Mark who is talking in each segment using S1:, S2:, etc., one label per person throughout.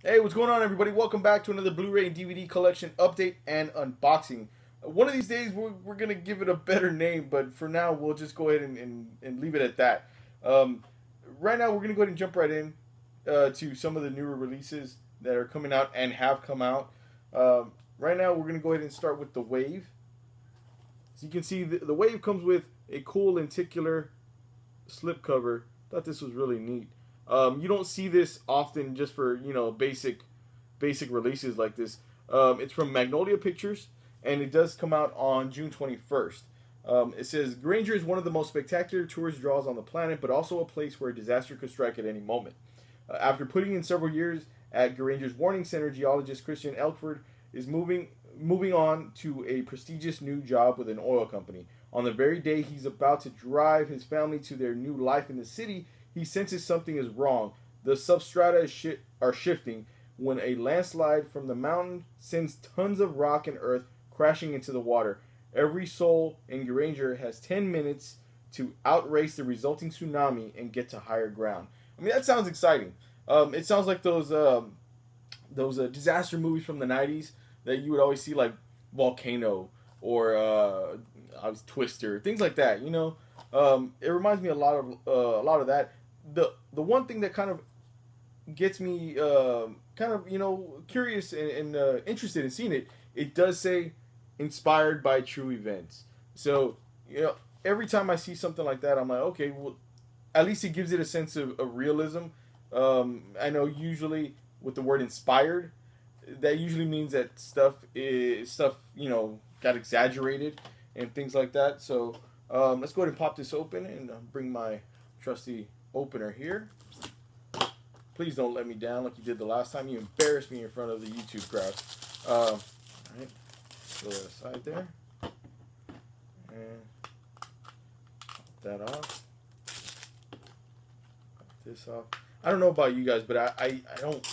S1: Hey, what's going on, everybody? Welcome back to another Blu-ray and DVD collection update and unboxing. One of these days, we're going to give it a better name, but for now, we'll just go ahead and leave it at that. Um, right now, we're going to go ahead and jump right in to some of the newer releases that are coming out and have come out. Right now, we're going to go ahead and start with The Wave. So you can see the Wave comes with a cool lenticular slipcover. Thought this was really neat. You don't see this often just for basic releases like this. It's from Magnolia Pictures, and it does come out on June 21st. It says Granger is one of the most spectacular tourist draws on the planet, but also a place where a disaster could strike at any moment. After putting in several years at Granger's Warning Center, geologist Christian Elkford is moving on to a prestigious new job with an oil company. On the very day he's about to drive his family to their new life in the city, he senses something is wrong. The substrata are shifting when a landslide from the mountain sends tons of rock and earth crashing into the water. Every soul in Granger has 10 minutes to outrace the resulting tsunami and get to higher ground. I mean, that sounds exciting. It sounds like those disaster movies from the 90s that you would always see, like Volcano or Twister, things like that. It reminds me a lot of that. The one thing that kind of gets me curious and interested in seeing it. It does say inspired by true events. So every time I see something like that, I'm like, okay, well, at least it gives it a sense of realism. I know usually with the word inspired, that usually means that stuff got exaggerated and things like that. So let's go ahead and pop this open and bring my trusty opener here. Please don't let me down like you did the last time. You embarrassed me in front of the YouTube crowd. All right, throw that aside there, and pop that off. Pop this off. I don't know about you guys, but I don't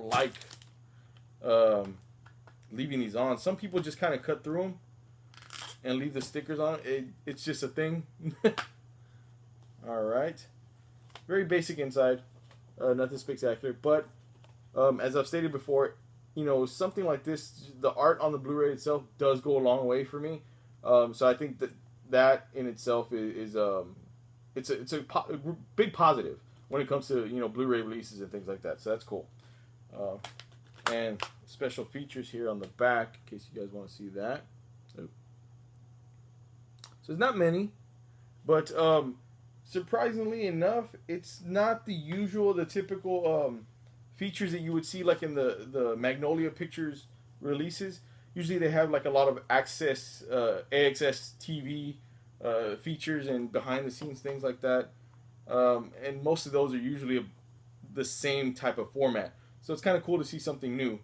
S1: like leaving these on. Some people just kind of cut through them and leave the stickers on. It's just a thing. All right, very basic inside. Nothing spectacular, but as I've stated before, something like this, the art on the Blu-ray itself does go a long way for me. So I think that in itself is a big positive when it comes to Blu-ray releases and things like that. So that's cool. And special features here on the back in case you guys want to see that. So it's not many, but surprisingly enough, it's not the typical features that you would see like in the Magnolia Pictures releases. Usually they have like a lot of AXS TV features and behind the scenes things like that, and most of those are usually the same type of format. So it's kind of cool to see something new.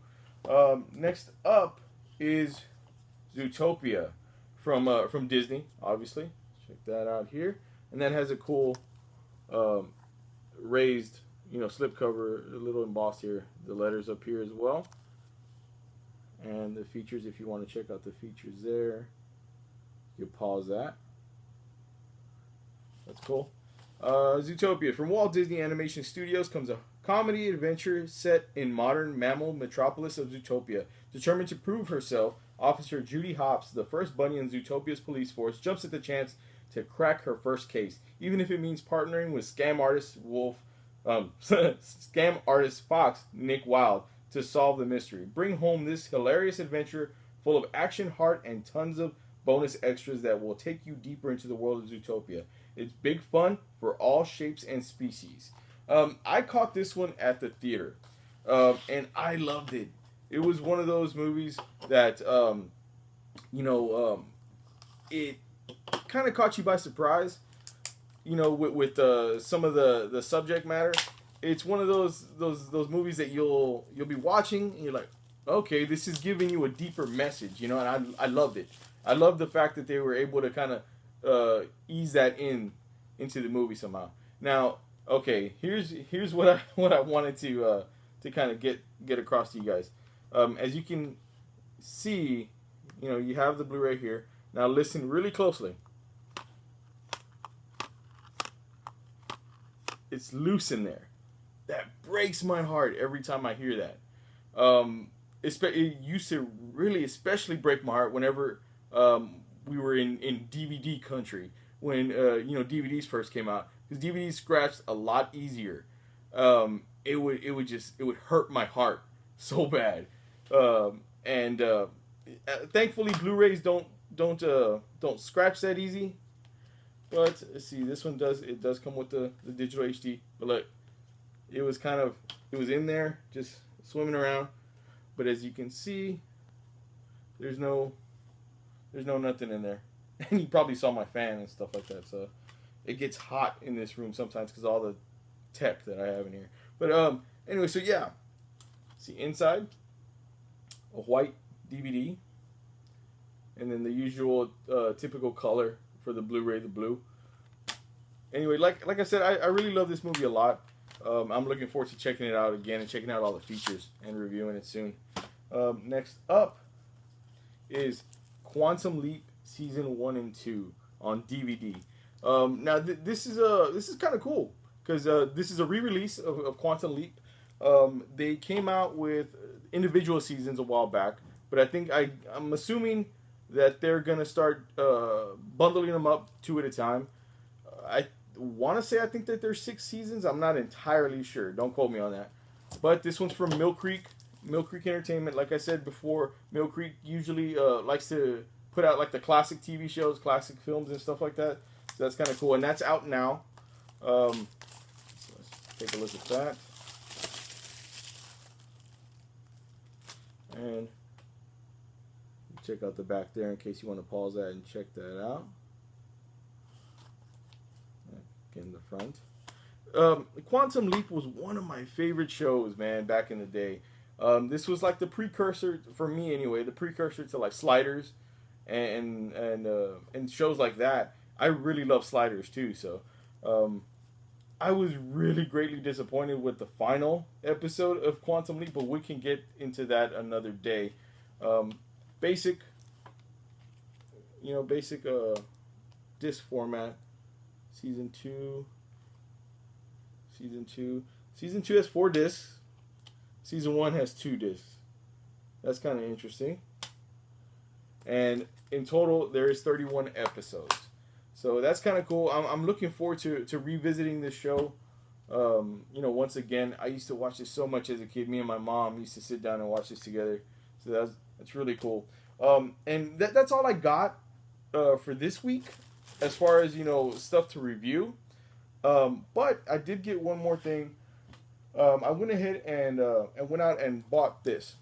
S1: Next up is Zootopia from Disney, obviously. Check that out here. And that has a cool raised, slipcover, a little embossed here. The letters up here as well. And the features, if you want to check out the features there, you pause that. That's cool. Zootopia. From Walt Disney Animation Studios comes a comedy adventure set in modern mammal metropolis of Zootopia. Determined to prove herself, Officer Judy Hopps, the first bunny in Zootopia's police force, jumps at the chance to crack her first case, even if it means partnering with scam artist Fox, Nick Wilde, to solve the mystery. Bring home this hilarious adventure full of action, heart, and tons of bonus extras that will take you deeper into the world of Zootopia. It's big fun for all shapes and species. I caught this one at the theater, and I loved it. It was one of those movies that, it kind of caught you by surprise. With some of the subject matter. It's one of those movies that you'll be watching and you're like, okay, this is giving you a deeper message, and I loved it. I love the fact that they were able to kind of ease that into the movie somehow. Now, okay, here's what I wanted to kind of get across to you guys. As you can see, you have the Blu-ray here. Now listen really closely. It's loose in there. that breaks my heart every time I hear that. It used to really especially break my heart whenever we were in DVD country, when DVDs first came out, because DVDs scratched a lot easier. It would hurt my heart so bad. And thankfully Blu-rays don't scratch that easy. But let's see, this one does come with the digital HD. But look, it was in there just swimming around. But as you can see, there's no nothing in there. And you probably saw my fan and stuff like that. So it gets hot in this room sometimes because all the tech that I have in here. But anyway, so yeah. See, inside, a white DVD. And then the usual typical color for the Blu-ray, the blue. Anyway, like I said, I really love this movie a lot. I'm looking forward to checking it out again and checking out all the features and reviewing it soon. Next up is Quantum Leap Season 1 and 2 on DVD. Now, this is kind of cool because this is a re-release of Quantum Leap. They came out with individual seasons a while back, but I think I'm assuming that they're going to start bundling them up 2 at a time. I want to say I think that there's 6 seasons. I'm not entirely sure. Don't quote me on that. But this one's from Mill Creek Entertainment. Like I said before, Mill Creek usually likes to put out like the classic TV shows, classic films and stuff like that. So that's kind of cool. And that's out now. So let's take a look at that. And check out the back there in case you want to pause that and check that out. In the front. Quantum Leap was one of my favorite shows, man, back in the day. This was like the precursor, for me anyway, the precursor to like Sliders and shows like that. I really love Sliders too, so I was really greatly disappointed with the final episode of Quantum Leap, but we can get into that another day. Basic disc format. Season 2 has 4 discs. Season 1 has 2 discs. That's kind of interesting. And in total, there is 31 episodes. So that's kind of cool. I'm looking forward to revisiting this show. Once again, I used to watch this so much as a kid. Me and my mom used to sit down and watch this together. So that's really cool. And that's all I got for this week, as far as stuff to review. But I did get one more thing. I went ahead and went out and bought this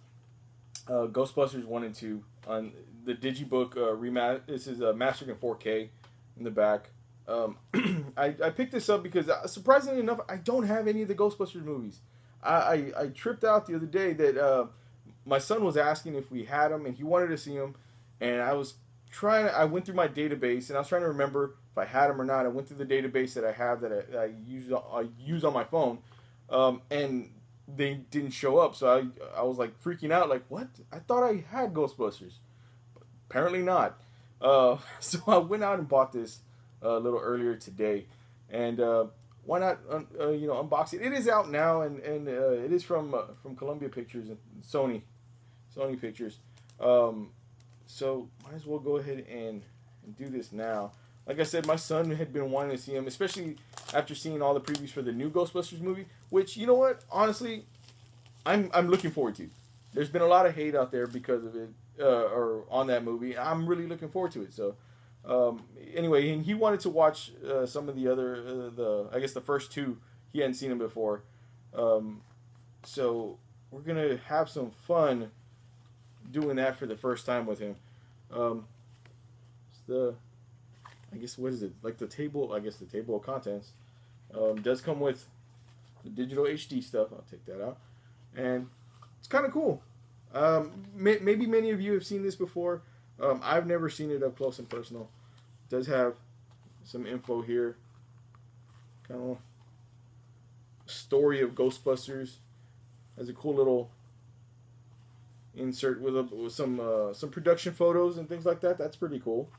S1: Ghostbusters 1 and 2 on the Digibook remaster. This is mastered in 4K in the back. I picked this up because surprisingly enough, I don't have any of the Ghostbusters movies. I tripped out the other day that my son was asking if we had them and he wanted to see them, and I went through my database and I was trying to remember if I had them or not. I went through the database that I have that I use on my phone, and they didn't show up. So I was like freaking out, like, what? I thought I had Ghostbusters. But apparently not. So I went out and bought this a little earlier today, and why not unbox it? It is out now, and it is from Columbia Pictures and Sony Pictures. So might as well go ahead and do this now. Like I said, my son had been wanting to see him, especially after seeing all the previews for the new Ghostbusters movie, which, you know what, honestly, I'm looking forward to. There's been a lot of hate out there because of it, or on that movie. I'm really looking forward to it. So anyway, and he wanted to watch some of the other, I guess the first 2. He hadn't seen them before. So we're going to have some fun doing that for the first time with him. I guess, what is it? Like the table, I guess the table of contents does come with the digital HD stuff. I'll take that out. And it's kind of cool. Maybe many of you have seen this before. I've never seen it up close and personal. It does have some info here. Kind of story of Ghostbusters. Has a cool little insert with some production photos and things like that. That's pretty cool.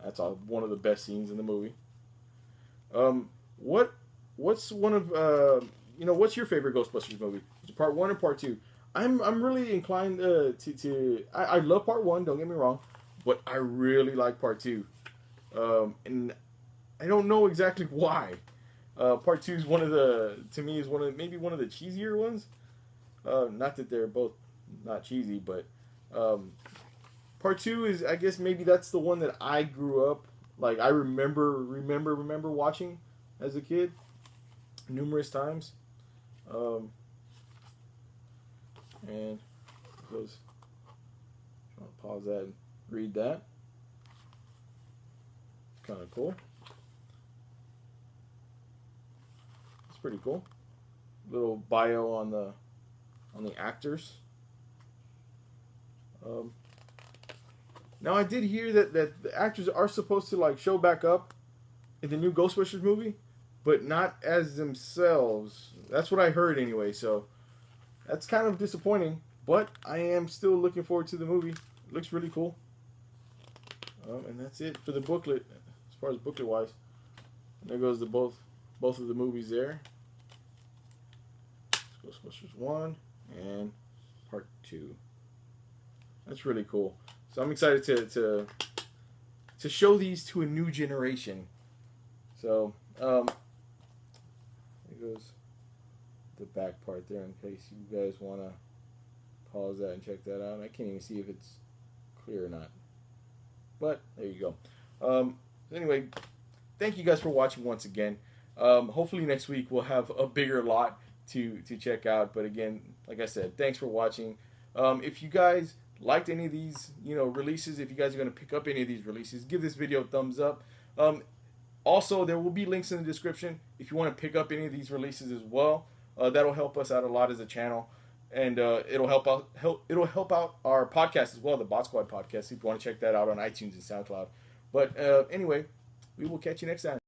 S1: That's one of the best scenes in the movie. What what's one of what's your favorite Ghostbusters movie? Is it part one or part two? I'm really inclined I love part one. Don't get me wrong, but I really like part two. And I don't know exactly why. Part two is to me is maybe one of the cheesier ones. Not that they're both not cheesy, but part two is, I guess, maybe that's the one that I grew up, like, I remember watching as a kid numerous times. Um, and goes, I'll pause that and read that. It's kind of cool. It's pretty cool. Little bio on the actors. Now I did hear that the actors are supposed to like show back up in the new Ghostbusters movie, but not as themselves. That's what I heard anyway. So that's kind of disappointing. But I am still looking forward to the movie. It looks really cool. And that's it for the booklet, as far as booklet wise. And there goes both of the movies there. Ghostbusters 1 and part 2. That's really cool. So I'm excited to show these to a new generation. So there goes the back part there in case you guys want to pause that and check that out. I can't even see if it's clear or not. But there you go. Anyway, thank you guys for watching once again. Hopefully next week we'll have a bigger lot to check out. But again, like I said, thanks for watching. If you guys liked any of these, releases, if you guys are going to pick up any of these releases, give this video a thumbs up. Also, there will be links in the description if you want to pick up any of these releases as well. That'll help us out a lot as a channel, and it'll help out our podcast as well, the Botsquad Podcast. If you want to check that out on iTunes and SoundCloud. But anyway, we will catch you next time.